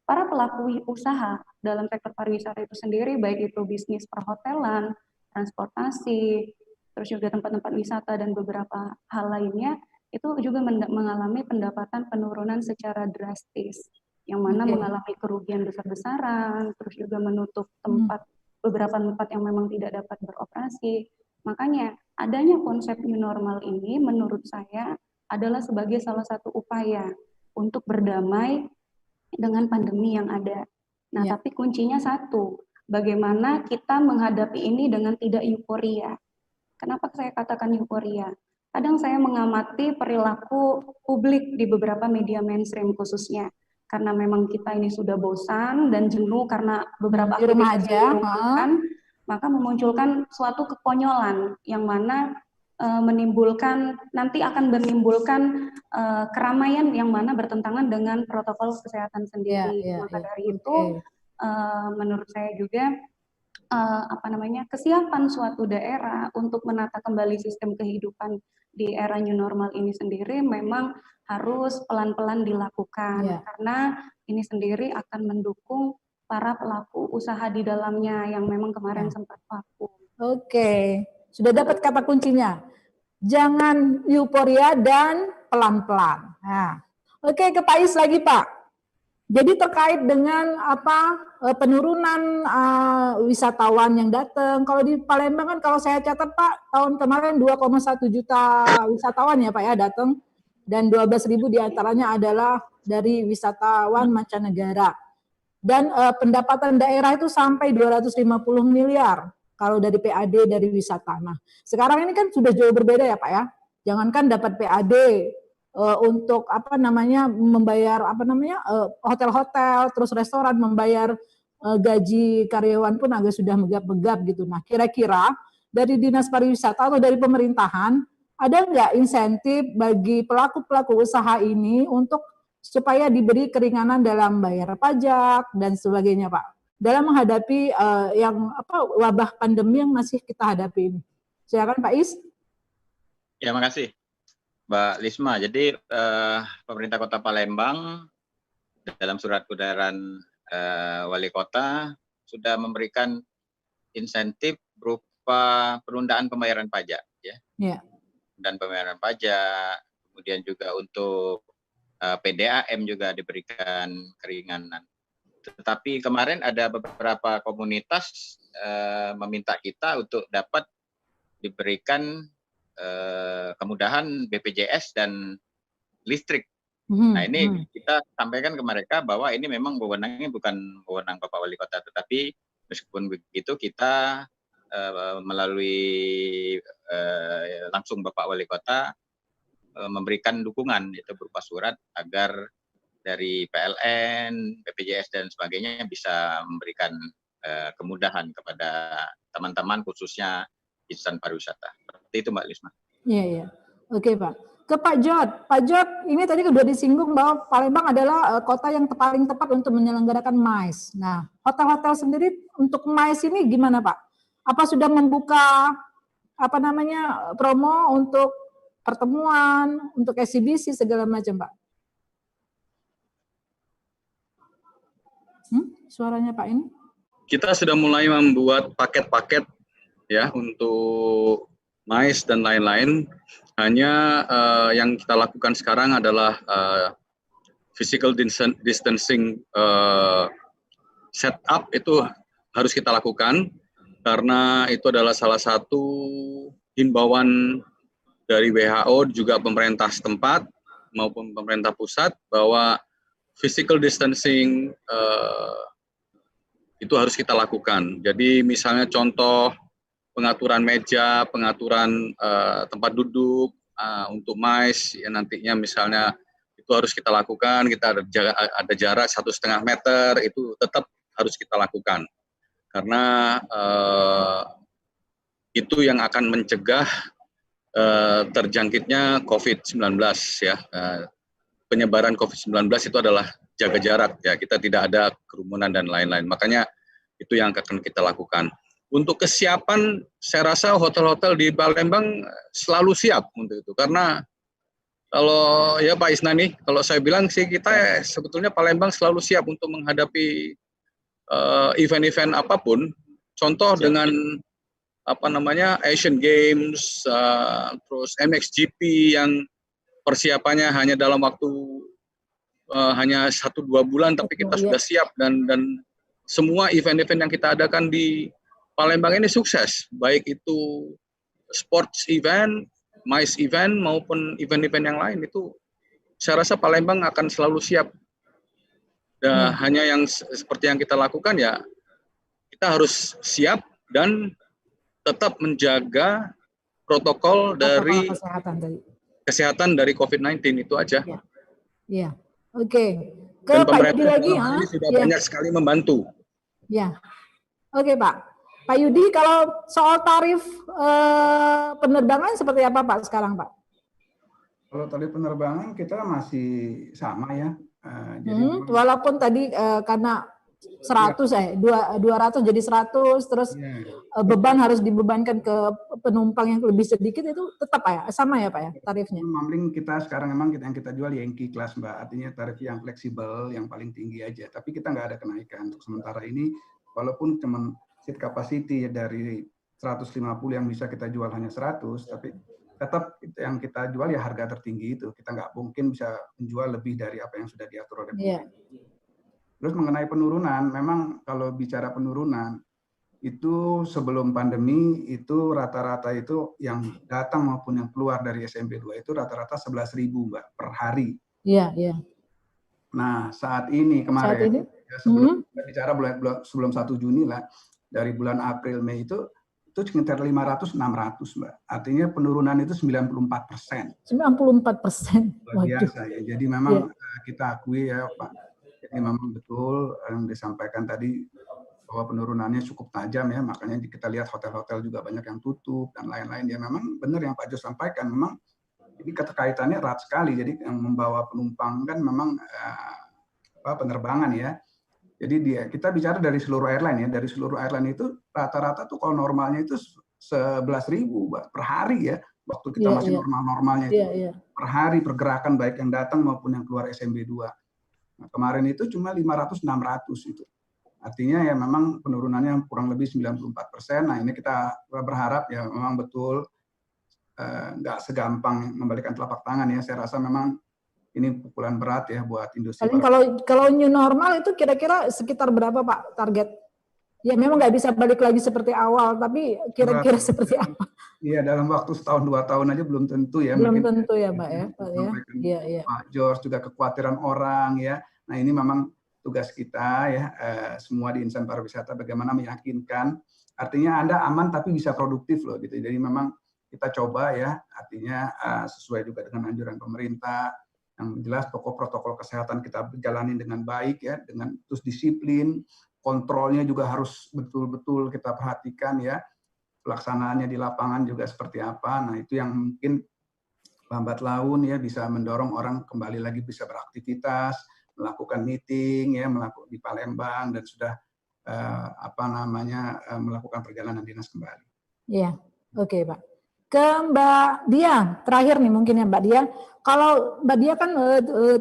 para pelaku usaha dalam sektor pariwisata itu sendiri, baik itu bisnis perhotelan, transportasi, terus juga tempat-tempat wisata dan beberapa hal lainnya, itu juga mengalami pendapatan penurunan secara drastis, yang mana mengalami kerugian besar-besaran, terus juga menutup beberapa tempat yang memang tidak dapat beroperasi. Makanya adanya konsep new normal ini menurut saya adalah sebagai salah satu upaya untuk berdamai dengan pandemi yang ada. Nah, tapi kuncinya satu, bagaimana kita menghadapi ini dengan tidak euforia. Kenapa saya katakan euforia? Kadang saya mengamati perilaku publik di beberapa media mainstream khususnya. Karena memang kita ini sudah bosan dan jenuh karena beberapa aktivitas yang dilakukan, maka memunculkan suatu kekonyolan yang mana menimbulkan keramaian yang mana bertentangan dengan protokol kesehatan sendiri. Maka dari itu menurut saya juga kesiapan suatu daerah untuk menata kembali sistem kehidupan di era new normal ini sendiri memang harus pelan-pelan dilakukan karena ini sendiri akan mendukung para pelaku usaha di dalamnya yang memang kemarin sempat vakum. Oke, sudah dapat kata kuncinya. Jangan euforia dan pelan-pelan. Nah, oke, ke Pak Is lagi, Pak. Jadi terkait dengan penurunan wisatawan yang datang. Kalau di Palembang kan kalau saya catat Pak, tahun kemarin 2,1 juta wisatawan ya Pak ya datang, dan 12.000 diantaranya adalah dari wisatawan mancanegara. Dan pendapatan daerah itu sampai 250 miliar. Kalau dari PAD dari wisata. Nah, sekarang ini kan sudah jauh berbeda ya Pak ya. Jangankan dapat PAD untuk membayar hotel-hotel, terus restoran, membayar gaji karyawan pun agak sudah megap-megap gitu. Nah, kira-kira dari Dinas Pariwisata atau dari pemerintahan ada nggak insentif bagi pelaku-pelaku usaha ini untuk supaya diberi keringanan dalam bayar pajak dan sebagainya Pak? Dalam menghadapi wabah pandemi yang masih kita hadapi ini. Silakan Pak Is. Ya, makasih Mbak Lisma. Jadi pemerintah Kota Palembang dalam surat edaran Wali Kota sudah memberikan insentif berupa penundaan pembayaran pajak, dan pembayaran pajak, kemudian juga untuk PDAM juga diberikan keringanan. Tetapi kemarin ada beberapa komunitas meminta kita untuk dapat diberikan kemudahan BPJS dan listrik. Nah ini kita sampaikan ke mereka bahwa ini memang wewenangnya bukan wewenang Bapak Wali Kota, tetapi meskipun begitu kita melalui langsung Bapak Wali Kota memberikan dukungan, itu berupa surat agar dari PLN, BPJS dan sebagainya bisa memberikan kemudahan kepada teman-teman khususnya insan pariwisata. Seperti itu Mbak Lisma. Iya. Oke Pak. Ke Pak Jod, ini tadi sudah disinggung bahwa Palembang adalah kota yang paling tepat untuk menyelenggarakan MICE. Nah, hotel-hotel sendiri untuk MICE ini gimana Pak? Apa sudah membuka promo untuk pertemuan, untuk eksibisi segala macam Pak? Suaranya Pak ini? Kita sudah mulai membuat paket-paket ya untuk MICE dan lain-lain. Hanya yang kita lakukan sekarang adalah physical distancing setup itu harus kita lakukan, karena itu adalah salah satu himbauan dari WHO juga pemerintah setempat maupun pemerintah pusat bahwa physical distancing itu harus kita lakukan. Jadi misalnya contoh pengaturan meja, pengaturan tempat duduk untuk MICE, ya nantinya misalnya itu harus kita lakukan. Kita ada jarak 1,5 meter, itu tetap harus kita lakukan karena itu yang akan mencegah terjangkitnya COVID-19 ya. Penyebaran COVID-19 itu adalah jaga jarak ya, kita tidak ada kerumunan dan lain-lain. Makanya itu yang akan kita lakukan. Untuk kesiapan, saya rasa hotel-hotel di Palembang selalu siap untuk itu. Karena kalau ya Pak Isnani, kalau saya bilang sih kita sebetulnya Palembang selalu siap untuk menghadapi event-event apapun. Contoh dengan Asian Games, terus MXGP yang persiapannya hanya dalam waktu hanya 1-2 bulan, tapi kita sudah siap dan semua event-event yang kita adakan di Palembang ini sukses, baik itu sports event, MICE event maupun event-event yang lain, itu saya rasa Palembang akan selalu siap. Dan hanya yang seperti yang kita lakukan ya, kita harus siap dan tetap menjaga protokol dari kesehatan dari COVID-19 itu aja. Iya, oke. Dan pemerintah ini sudah banyak sekali membantu. Ya, oke Pak. Pak Yudi, kalau soal tarif penerbangan seperti apa Pak sekarang Pak? Kalau tarif penerbangan kita masih sama ya. Jadi walaupun tadi karena 200 jadi 100, terus beban harus dibebankan ke penumpang yang lebih sedikit, itu tetap ya sama ya Pak ya tarifnya? Paling kita sekarang memang yang kita jual Yankee Class Mbak, artinya tarif yang fleksibel, yang paling tinggi aja. Tapi kita nggak ada kenaikan untuk sementara ini, walaupun cuma seat capacity dari 150 yang bisa kita jual hanya 100, tapi tetap yang kita jual ya harga tertinggi itu. Kita nggak mungkin bisa menjual lebih dari apa yang sudah diatur oleh pemerintah. Terus mengenai penurunan, memang kalau bicara penurunan, itu sebelum pandemi itu rata-rata itu yang datang maupun yang keluar dari SMP 2 itu rata-rata 11.000 Mbak per hari. Iya, iya. Nah, saat ini kemarin, ya, sebelum kita bicara sebelum 1 Juni lah, dari bulan April, Mei itu sekitar 500-600 Mbak. Artinya penurunan itu 94%. 94%. Luar biasa ya. Jadi memang kita akui ya Pak, ini memang betul yang disampaikan tadi bahwa penurunannya cukup tajam ya, makanya kita lihat hotel-hotel juga banyak yang tutup dan lain-lain. Ya memang benar yang Pak Jo sampaikan, memang ini keterkaitannya erat sekali. Jadi yang membawa penumpang kan memang penerbangan ya. Jadi kita bicara dari seluruh airline ya, dari seluruh airline itu rata-rata tuh kalau normalnya itu 11.000 per hari ya, waktu kita masih normal-normalnya itu per hari pergerakan baik yang datang maupun yang keluar SMB 2. Nah, kemarin itu cuma 500-600 itu. Artinya ya memang penurunannya kurang lebih 94%. Nah ini kita berharap ya memang betul nggak segampang membalikan telapak tangan ya. Saya rasa memang ini pukulan berat ya buat industri. Kalau new normal itu kira-kira sekitar berapa Pak target? Ya memang nggak bisa balik lagi seperti awal, tapi kira-kira seperti apa? Iya, dalam waktu 1-2 tahun aja belum tentu ya. Belum tentu ya Pak ya. Pak George juga kekhawatiran orang ya. Nah ini memang tugas kita ya, semua di insan pariwisata bagaimana meyakinkan, artinya Anda aman tapi bisa produktif loh gitu. Jadi memang kita coba ya, artinya sesuai juga dengan anjuran pemerintah, yang jelas pokok protokol kesehatan kita jalani dengan baik ya, dengan terus disiplin, kontrolnya juga harus betul-betul kita perhatikan ya, pelaksanaannya di lapangan juga seperti apa. Nah itu yang mungkin lambat laun ya bisa mendorong orang kembali lagi bisa beraktivitas, melakukan meeting ya, melakukan di Palembang dan sudah melakukan perjalanan dinas kembali. Iya, oke Pak. Ke Mbak Dia, terakhir nih mungkin ya Mbak Dia. Kalau Mbak Dia kan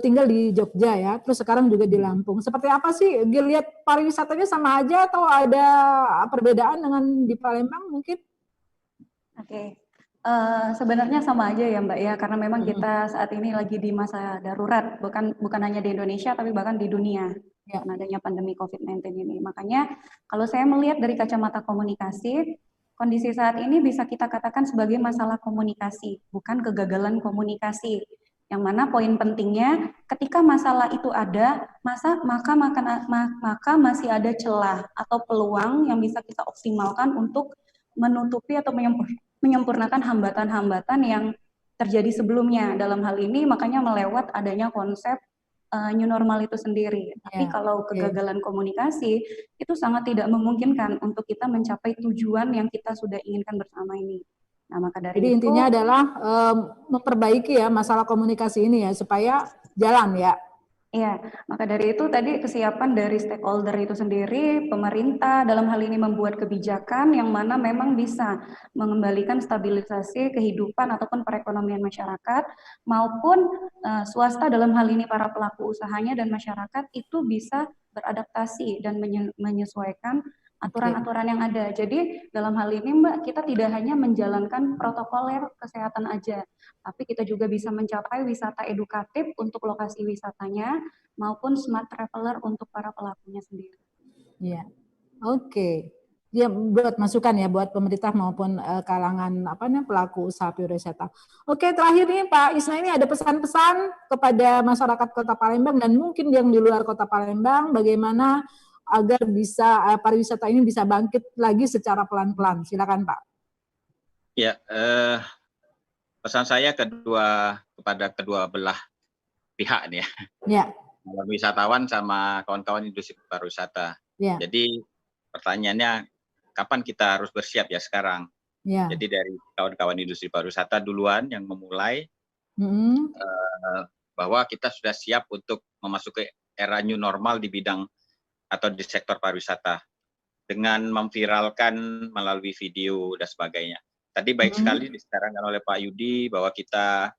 tinggal di Jogja ya, terus sekarang juga di Lampung. Seperti apa sih lihat pariwisatanya sama aja atau ada perbedaan dengan di Palembang mungkin? Oke. Sebenarnya sama aja ya Mbak ya, karena memang kita saat ini lagi di masa darurat, bukan hanya di Indonesia tapi bahkan di dunia karena adanya pandemi COVID-19 ini. Makanya kalau saya melihat dari kacamata komunikasi, kondisi saat ini bisa kita katakan sebagai masalah komunikasi, bukan kegagalan komunikasi. Yang mana poin pentingnya ketika masalah itu ada, maka masih ada celah atau peluang yang bisa kita optimalkan untuk menutupi atau menyempurnakan hambatan-hambatan yang terjadi sebelumnya. Dalam hal ini makanya melewat adanya konsep new normal itu sendiri. Tapi kalau kegagalan komunikasi itu sangat tidak memungkinkan untuk kita mencapai tujuan yang kita sudah inginkan bersama ini. Nah, maka dari Jadi itu intinya adalah memperbaiki ya masalah komunikasi ini ya supaya jalan ya. Iya, maka dari itu tadi kesiapan dari stakeholder itu sendiri, pemerintah dalam hal ini membuat kebijakan yang mana memang bisa mengembalikan stabilisasi kehidupan ataupun perekonomian masyarakat, maupun swasta dalam hal ini para pelaku usahanya dan masyarakat itu bisa beradaptasi dan menyesuaikan aturan-aturan yang ada. Jadi dalam hal ini Mbak, kita tidak hanya menjalankan protokoler kesehatan aja, tapi kita juga bisa mencapai wisata edukatif untuk lokasi wisatanya maupun smart traveler untuk para pelakunya sendiri. Iya, oke. Ya buat masukan ya buat pemerintah maupun kalangan pelaku usaha pariwisata. Oke, terakhir nih Pak Isna, ini ada pesan-pesan kepada masyarakat Kota Palembang dan mungkin yang di luar Kota Palembang bagaimana agar bisa pariwisata ini bisa bangkit lagi secara pelan-pelan. Silakan Pak. Ya, pesan saya kepada kedua belah pihak nih ya. Ya. Wisatawan sama kawan-kawan industri pariwisata. Ya. Jadi pertanyaannya kapan kita harus bersiap ya sekarang. Ya. Jadi dari kawan-kawan industri pariwisata duluan yang memulai bahwa kita sudah siap untuk memasuki era new normal di bidang atau di sektor pariwisata dengan memviralkan melalui video dan sebagainya. Tadi baik sekali disarankan oleh Pak Yudi bahwa kita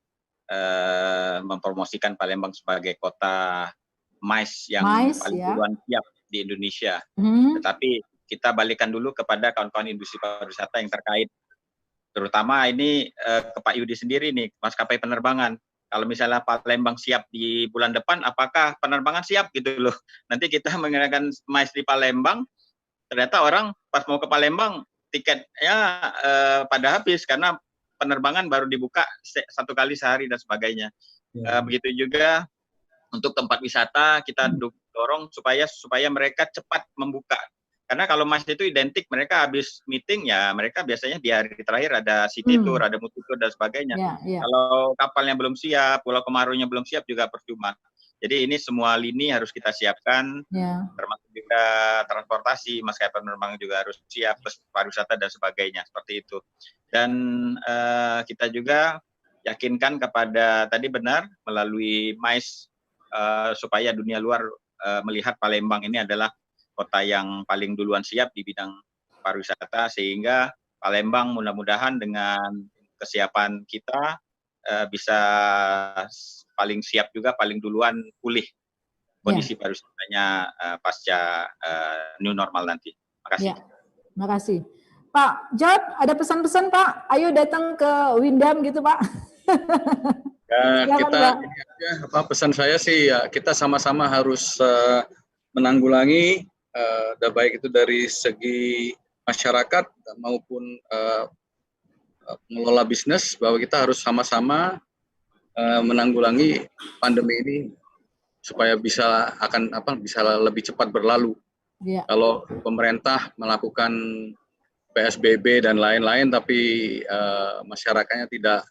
mempromosikan Palembang sebagai kota MICE yang paling duluan siap di Indonesia. Tetapi kita balikan dulu kepada kawan-kawan industri pariwisata yang terkait, terutama ini ke Pak Yudi sendiri nih, maskapai penerbangan. Kalau misalnya Palembang siap di bulan depan, apakah penerbangan siap gitu loh? Nanti kita mengadakan MICE di Palembang, ternyata orang pas mau ke Palembang tiketnya pada habis karena penerbangan baru dibuka 1 kali sehari dan sebagainya. Begitu juga untuk tempat wisata kita dorong supaya mereka cepat membuka. Karena kalau MICE itu identik mereka habis meeting ya mereka biasanya di hari terakhir ada city tour, ada multi tour dan sebagainya. Kalau kapalnya belum siap, Pulau Komarunya belum siap juga percuma. Jadi ini semua lini harus kita siapkan, termasuk juga transportasi, maskapai penerbangan juga harus siap, pariwisata dan sebagainya seperti itu. Dan kita juga yakinkan kepada tadi benar melalui MICE supaya dunia luar melihat Palembang ini adalah kota yang paling duluan siap di bidang pariwisata, sehingga Palembang mudah-mudahan dengan kesiapan kita bisa paling siap juga, paling duluan pulih kondisi pariwisatanya pasca new normal nanti. Makasih. Makasih. Pak Jod, ada pesan-pesan Pak? Ayo datang ke Windam gitu Pak. Pesan saya sih ya kita sama-sama harus menanggulangi baik itu dari segi masyarakat maupun mengelola bisnis, bahwa kita harus sama-sama menanggulangi pandemi ini supaya bisa lebih cepat berlalu. Kalau pemerintah melakukan PSBB dan lain-lain tapi masyarakatnya tidak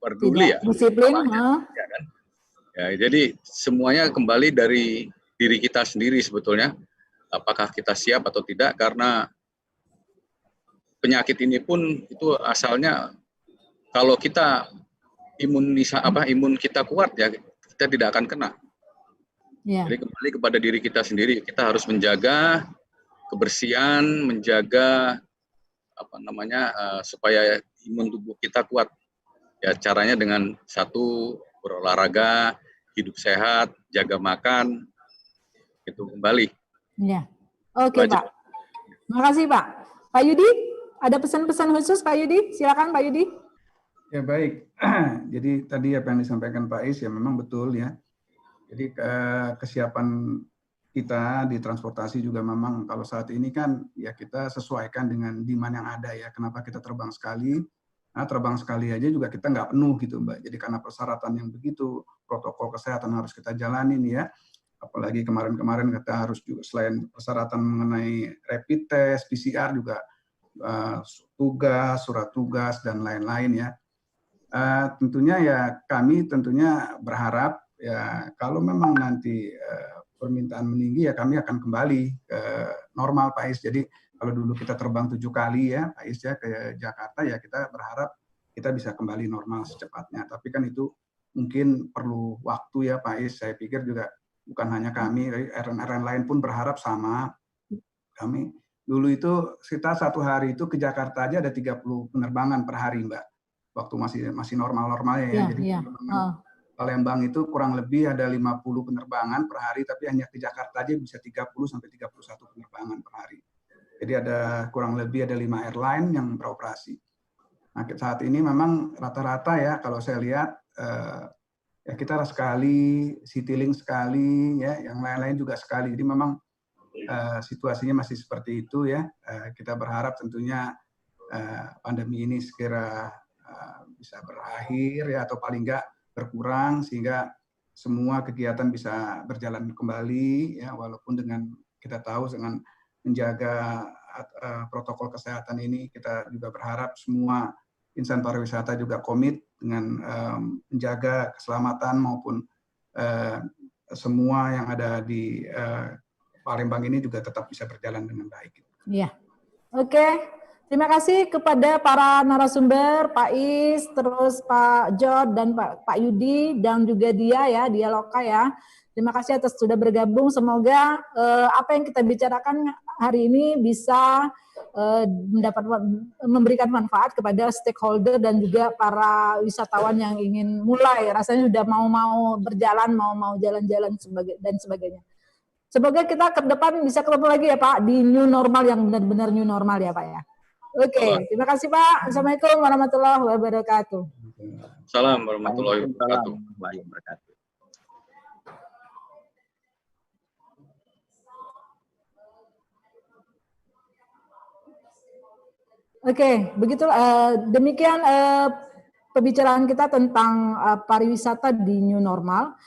peduli disiplin, ya kan? Ya, jadi semuanya kembali dari diri kita sendiri sebetulnya. Apakah kita siap atau tidak, karena penyakit ini pun itu asalnya kalau kita imun kita kuat ya kita tidak akan kena. Jadi kembali kepada diri kita sendiri, kita harus menjaga kebersihan, menjaga supaya imun tubuh kita kuat. Ya caranya dengan satu berolahraga, hidup sehat, jaga makan, itu kembali. Ya, oke Pak. Makasih Pak. Pak Yudi, ada pesan-pesan khusus Pak Yudi? Silakan Pak Yudi. Ya baik, jadi tadi apa yang disampaikan Pak Is ya memang betul ya. Jadi kesiapan kita di transportasi juga memang kalau saat ini kan ya kita sesuaikan dengan demand yang ada ya. Kenapa kita terbang sekali? Nah, terbang sekali aja juga kita nggak penuh gitu Mbak. Jadi karena persyaratan yang begitu, protokol kesehatan harus kita jalanin ya. Apalagi kemarin-kemarin kita harus juga selain persyaratan mengenai rapid test, PCR juga tugas, surat tugas dan lain-lain ya. Tentunya ya kami tentunya berharap ya kalau memang nanti permintaan meninggi ya kami akan kembali ke normal Pak Is. Jadi kalau dulu kita terbang 7 kali ya Pak Is ya ke Jakarta ya kita berharap kita bisa kembali normal secepatnya. Tapi kan itu mungkin perlu waktu ya Pak Is. Saya pikir juga bukan hanya kami, airline lain pun berharap sama. Kami dulu itu kita satu hari itu ke Jakarta aja ada 30 penerbangan per hari Mbak. Waktu masih normal-normalnya ya. Jadi Palembang itu kurang lebih ada 50 penerbangan per hari, tapi hanya ke Jakarta aja bisa 30 sampai 31 penerbangan per hari. Jadi ada kurang lebih ada 5 airline yang beroperasi. Nah, saat ini memang rata-rata ya kalau saya lihat ya kita sekali, Citylink sekali, ya yang lain-lain juga sekali. Jadi memang situasinya masih seperti itu ya. Kita berharap tentunya pandemi ini segera bisa berakhir ya atau paling enggak berkurang sehingga semua kegiatan bisa berjalan kembali ya walaupun dengan kita tahu dengan menjaga protokol kesehatan ini kita juga berharap semua insan pariwisata juga komit dengan menjaga keselamatan maupun semua yang ada di Palembang ini juga tetap bisa berjalan dengan baik. Iya. Oke. Terima kasih kepada para narasumber, Pak Is, terus Pak Jod dan Pak Yudi, dan juga Dia Loka ya. Terima kasih atas sudah bergabung. Semoga apa yang kita bicarakan hari ini bisa memberikan manfaat kepada stakeholder dan juga para wisatawan yang ingin mulai. Rasanya sudah mau berjalan, mau jalan-jalan dan sebagainya. Semoga kita ke depan bisa ketemu lagi ya Pak di new normal yang benar-benar new normal ya Pak ya. Oke, terima kasih Pak. Assalamualaikum warahmatullahi wabarakatuh. Salam warahmatullahi wabarakatuh. Oke, begitulah demikian pembicaraan kita tentang pariwisata di new normal.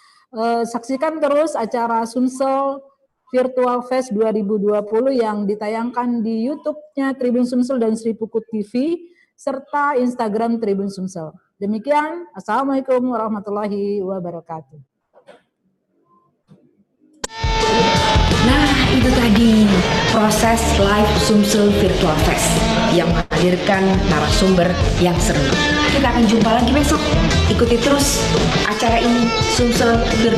Saksikan terus acara Sumsel Virtual Fest 2020 yang ditayangkan di YouTube-nya Tribun Sumsel dan Sri Pukut TV serta Instagram Tribun Sumsel. Demikian, Assalamualaikum warahmatullahi wabarakatuh. Nah, itu tadi proses live Sumsel Virtual Fest yang menghadirkan narasumber yang seru. Kita akan jumpa lagi besok. Ikuti terus acara ini Sumsel Virtual